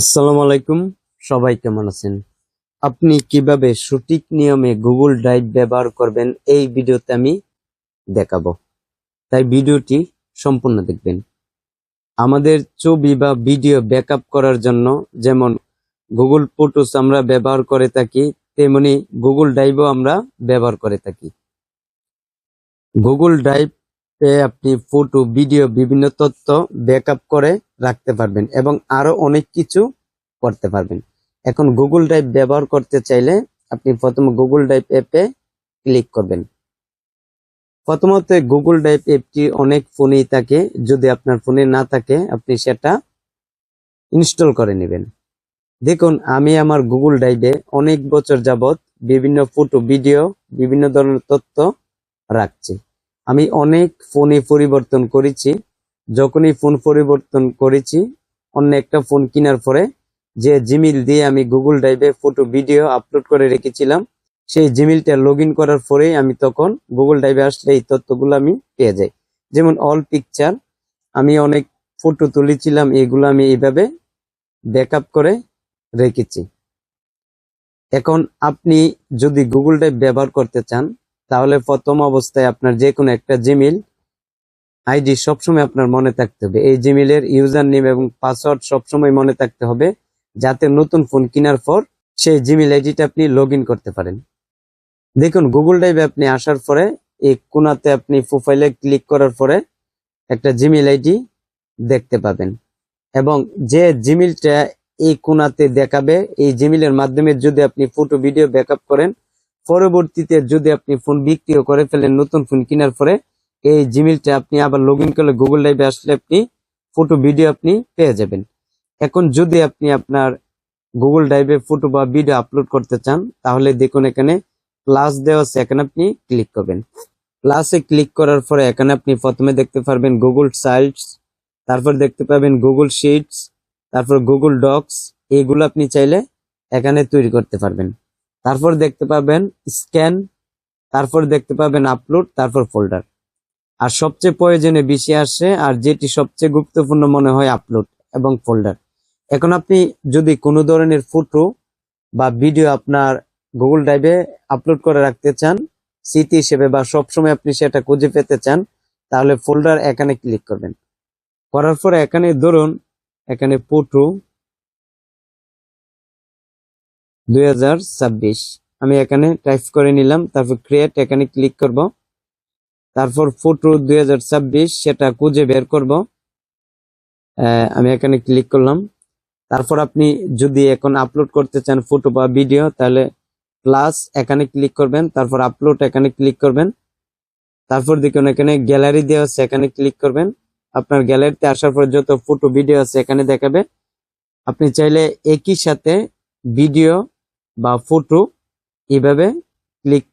আসসালামু আলাইকুম। সবাই কেমন আছেন? আপনি কিভাবে সঠিক নিয়মে গুগল ড্রাইভ ব্যবহার করবেন এই ভিডিওতে আমি দেখাবো, তাই ভিডিওটি সম্পূর্ণ দেখবেন। আমাদের ছবি বা ভিডিও ব্যাকআপ করার জন্য যেমন গুগল ফটোস আমরা ব্যবহার করে থাকি, তেমনি গুগল ড্রাইভও আমরা ব্যবহার করে থাকি। গুগল ড্রাইভে আপনি ফটো, ভিডিও, বিভিন্ন তথ্য ব্যাকআপ করে রাখতে পারবেন এবং আরো অনেক কিছু করতে পারবেন। এখন গুগল ড্রাইভ ব্যবহার করতে চাইলে আপনি প্রথমে গুগল ড্রাইভ অ্যাপে ক্লিক করবেন। প্রথমত গুগল ড্রাইভ অ্যাপটি অনেক ফোনেই থাকে, যদি আপনার ফোনে না থাকে আপনি সেটা ইনস্টল করে নেবেন। দেখুন, আমি আমার গুগল ড্রাইভে অনেক বছর যাবত বিভিন্ন ফটো, ভিডিও, বিভিন্ন ধরনের তথ্য রাখছি। আমি অনেক ফোনে পরিবর্তন করেছি। যখনই ফোন পরিবর্তন করেছি, অন্য একটা ফোন কেনার পরে যে জিমেইল দিয়ে আমি গুগল ড্রাইভে ফটো, ভিডিও আপলোড করে রেখেছিলাম, সেই জিমেইলটা লগ ইন করার পরেই আমি তখন গুগল ড্রাইভে আসলে এই তথ্যগুলো আমি পেয়ে যাই। যেমন অল পিকচার, আমি অনেক ফটো তুলেছিলাম, এগুলো আমি এইভাবে ব্যাকআপ করে রেখেছি। এখন আপনি যদি গুগল ড্রাইভ ব্যবহার করতে চান, তাহলে প্রথম অবস্থায় আপনার যে কোনো একটা জিমেইল আইডি সবসময় আপনার মনে থাকতে হবে। এই জিমেইলের ইউজার নেম এবং পাসওয়ার্ড সবসময় মনে থাকতে হবে, যাতে নতুন ফোন কেনার পর সেই জিমেইল আইডিটা আপনি লগ ইন করতে পারেন। দেখুন, গুগল ড্রাইভে আপনি আসার পরে এই কোণাতে আপনি প্রোফাইলে ক্লিক করার পরে একটা জিমেইল আইডি দেখতে পাবেন এবং যে জিমেইলটা এই কোণাতে দেখাবে, এই জিমেইলের মাধ্যমে যদি আপনি ফটো, ভিডিও ব্যাকআপ করেন, পরবর্তীতে যদি আপনি ফোন বিক্রিও করে ফেলেন নতুন ফোন কেনার পরে, এই জিমেইলটা আপনি আবার লগ ইন করলে গুগল ড্রাইভে আসলে আপনি ফটো, ভিডিও আপনি পেয়ে যাবেন। এখন যদি আপনি আপনার গুগল ড্রাইভে ফটো বা ভিডিও আপলোড করতে চান, তাহলে দেখুন এখানে প্লাস দেওয়া আছে, এখানে আপনি ক্লিক করবেন। প্লাসে ক্লিক করার পরে এখানে আপনি প্রথমে দেখতে পারবেন গুগল সাইটস, তারপর দেখতে পাবেন গুগল শিটস, তারপর গুগল ডক্স। এগুলো আপনি চাইলে এখানে তৈরি করতে পারবেন। তারপর দেখতে পাবেন স্ক্যান, তারপর দেখতে পাবেন আপলোড, তারপর ফোল্ডার। আর সবচেয়ে প্রয়োজনে বেশি আসে আর যেটি সবচেয়ে গুরুত্বপূর্ণ মনে হয় আপলোড এবং ফোল্ডার। এখন আপনি যদি কোনো ধরনের ফটো বা ভিডিও আপনার গুগল ড্রাইভে আপলোড করে রাখতে চান স্মৃতি হিসেবে, বা সবসময় আপনি সেটা খুঁজে পেতে চান, তাহলে ফোল্ডার এখানে ক্লিক করবেন। করার পরে এখানে ধরুন এখানে ফটো 2026 আমি এখানে টাইপ করে নিলাম, তারপর ক্রিয়েট এখানে ক্লিক করব। তারপর ফটো 2026 সেটা খুঁজে বের করব, আমি এখানে ক্লিক করলাম। তারপর আপনি যদি এখন আপলোড করতে চান ফটো বা ভিডিও, তাহলে প্লাস এখানে ক্লিক করবেন, তারপর আপলোড এখানে ক্লিক করবেন। তারপর দেখুন এখানে গ্যালারি দেওয়া আছে, এখানে ক্লিক করবেন। আপনার গ্যালারিতে আসার পর যত ফটো, ভিডিও আছে এখানে দেখাবে। আপনি চাইলে একই সাথে ভিডিও বা ফটো এইভাবে ক্লিক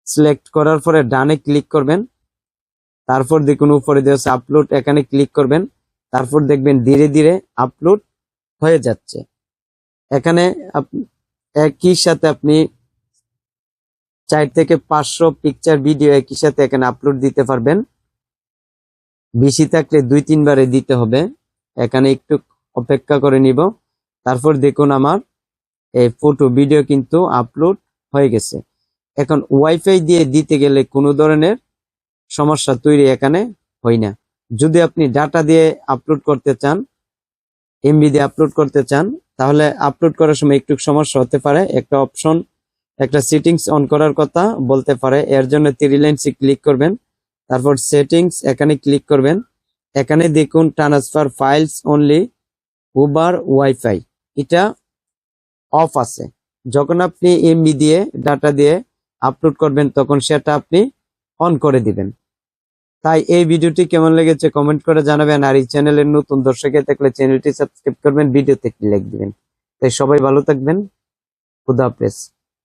সিলেক্ট করার পরে ডানে ক্লিক করবেন। তারপর দেখুন উপরে দেওয়া আছে আপলোড, এখানে ক্লিক করবেন। তারপর দেখবেন ধীরে ধীরে আপলোড হয়ে যাচ্ছে। এখানে একই সাথে আপনি 4 থেকে 500 পিকচার, ভিডিও একই সাথে এখানে আপলোড দিতে পারবেন। বেশি থাকলে 2-3 বারে দিতে হবে। এখানে একটু অপেক্ষা করে নিব। তারপর দেখুন আমার এই ফটো, ভিডিও কিন্তু আপলোড হয়ে গেছে। এখন ওয়াইফাই দিয়ে দিতে গেলে কোনো ধরনের সমস্যা তৈরি এখানে হয় না। যদি আপনি ডাটা দিয়ে আপলোড করতে চান, এমবি দিয়ে আপলোড করতে চান, তাহলে আপলোড করার সময় একটু সমস্যা হতে পারে। একটা অপশন, একটা সেটিংস অন করার কথা বলতে পারে। এর জন্য 3 লাইনসে ক্লিক করবেন, তারপর সেটিংস এখানে ক্লিক করবেন। এখানে দেখুন transfer files only over wifi, এটা অফ আছে। যখন আপনি এমবি দিয়ে, ডাটা দিয়ে আপলোড করবেন, তখন সেটা আপনি অন করে দিবেন। তাই এই ভিডিওটি কেমন লেগেছে কমেন্ট করে জানাবেন। আর এই চ্যানেলের নতুন দর্শকে থাকলে চ্যানেলটি সাবস্ক্রাইব করবেন, ভিডিওতে একটি লাইক দিবেন। তাই সবাই ভালো থাকবেন। খুদা হাফেজ।